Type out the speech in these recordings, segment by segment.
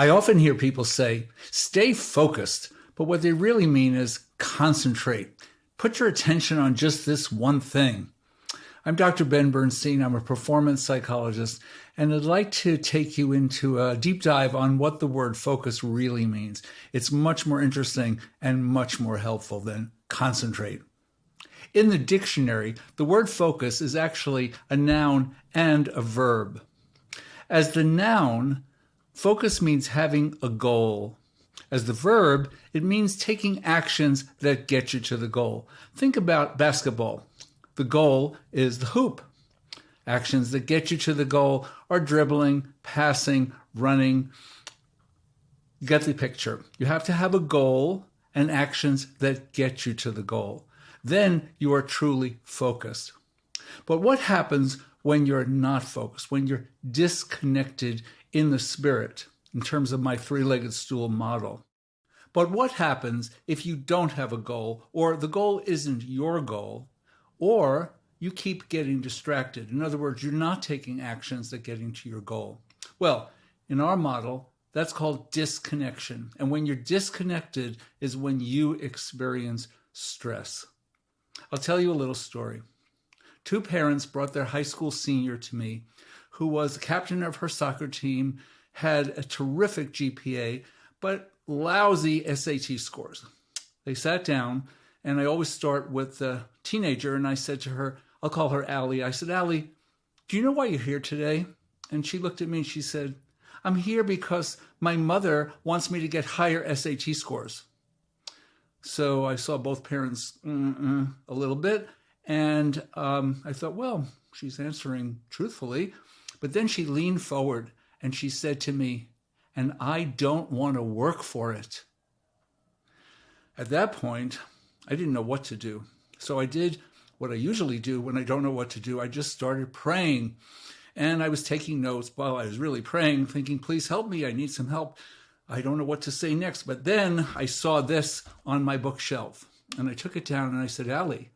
I often hear people say, stay focused, but what they really mean is concentrate. Put your attention on just this one thing. I'm Dr. Ben Bernstein. I'm a performance psychologist, and I'd like to take you into a deep dive on what the word focus really means. It's much more interesting and much more helpful than concentrate. In the dictionary, the word focus is actually a noun and a verb. As the noun, focus means having a goal. As the verb, it means taking actions that get you to the goal. Think about basketball. The goal is the hoop. Actions that get you to the goal are dribbling, passing, running. You get the picture. You have to have a goal and actions that get you to the goal. Then you are truly focused. But what happens when you're not focused, when you're disconnected in the spirit, in terms of my three-legged stool model? But what happens if you don't have a goal, or the goal isn't your goal, or you keep getting distracted? In other words, you're not taking actions that get into your goal. Well, in our model, that's called disconnection. And when you're disconnected is when you experience stress. I'll tell you a little story. Two parents brought their high school senior to me, who was the captain of her soccer team, had a terrific GPA, but lousy SAT scores. They sat down, and I always start with the teenager, and I said to her, I'll call her Allie. I said, Allie, do you know why you're here today? And she looked at me and she said, I'm here because my mother wants me to get higher SAT scores. So I saw both parents a little bit, and I thought, well, she's answering truthfully. But then she leaned forward and she said to me, and I don't want to work for it. At that point, I didn't know what to do. So I did what I usually do when I don't know what to do. I just started praying. And I was taking notes while I was really praying, thinking, please help me. I need some help. I don't know what to say next. But then I saw this on my bookshelf. And I took it down and I said, Allie,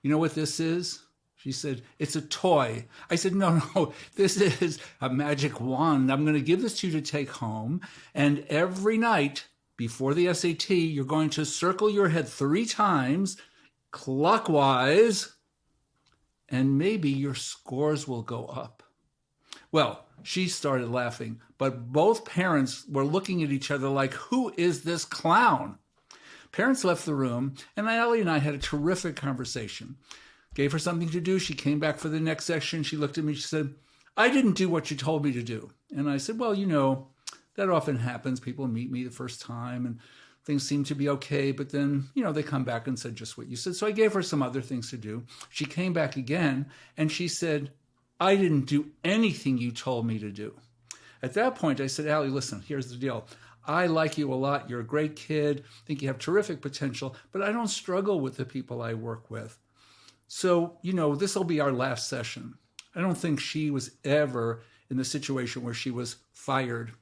you know what this is? She said, it's a toy. I said, no, this is a magic wand. I'm going to give this to you to take home. And every night before the SAT, you're going to circle your head 3 times clockwise, and maybe your scores will go up. Well, she started laughing, but both parents were looking at each other like, who is this clown? Parents left the room, and Allie and I had a terrific conversation. Gave her something to do. She came back for the next section. She looked at me. She said, I didn't do what you told me to do. And I said, well, you know, that often happens. People meet me the first time and things seem to be okay. But then, you know, they come back and said just what you said. So I gave her some other things to do. She came back again and she said, I didn't do anything you told me to do. At that point, I said, Allie, listen, here's the deal. I like you a lot. You're a great kid. I think you have terrific potential, but I don't struggle with the people I work with. So, you know, this will be our last session. I don't think she was ever in the situation where she was fired.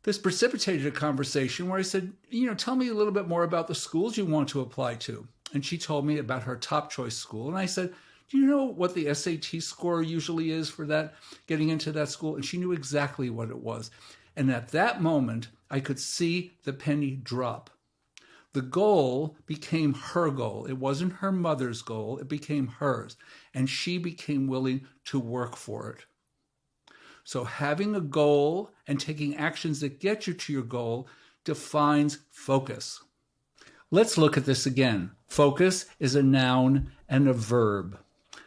This precipitated a conversation where I said, you know, tell me a little bit more about the schools you want to apply to. And she told me about her top choice school. And I said, do you know what the SAT score usually is for that, getting into that school? And she knew exactly what it was. And at that moment, I could see the penny drop. The goal became her goal. It wasn't her mother's goal. It became hers. And she became willing to work for it. So having a goal and taking actions that get you to your goal defines focus. Let's look at this again. Focus is a noun and a verb.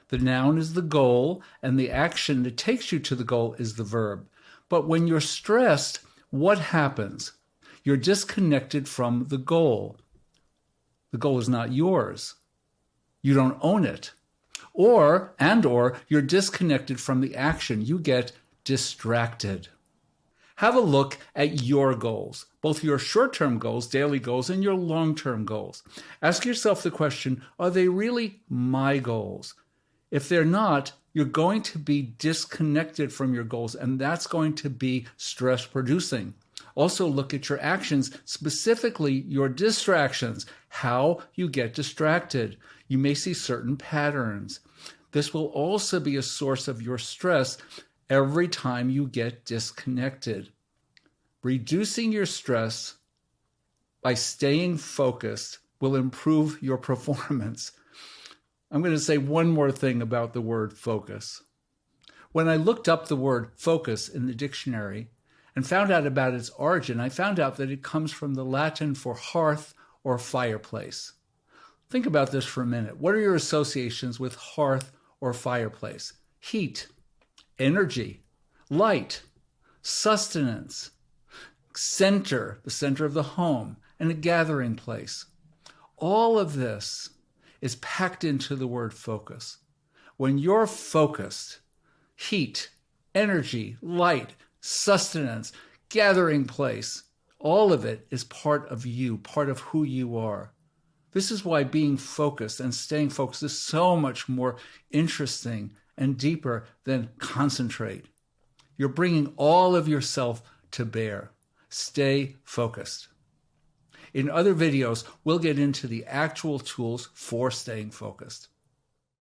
The noun is the goal, and the action that takes you to the goal is the verb. But when you're stressed, what happens? You're disconnected from the goal. The goal is not yours. You don't own it. Or you're disconnected from the action. You get distracted. Have a look at your goals, both your short-term goals, daily goals, and your long-term goals. Ask yourself the question, are they really my goals? If they're not, you're going to be disconnected from your goals, and that's going to be stress-producing. Also look at your actions, specifically your distractions, how you get distracted. You may see certain patterns. This will also be a source of your stress every time you get disconnected. Reducing your stress by staying focused will improve your performance. I'm going to say one more thing about the word focus. When I looked up the word focus in the dictionary and found out about its origin, I found out that it comes from the Latin for hearth or fireplace. Think about this for a minute. What are your associations with hearth or fireplace? Heat, energy, light, sustenance, center, the center of the home, and a gathering place. All of this is packed into the word focus. When you're focused, heat, energy, light, sustenance, gathering place, all of it is part of you, part of who you are. This is why being focused and staying focused is so much more interesting and deeper than concentrate. You're bringing all of yourself to bear. Stay focused. In other videos, we'll get into the actual tools for staying focused.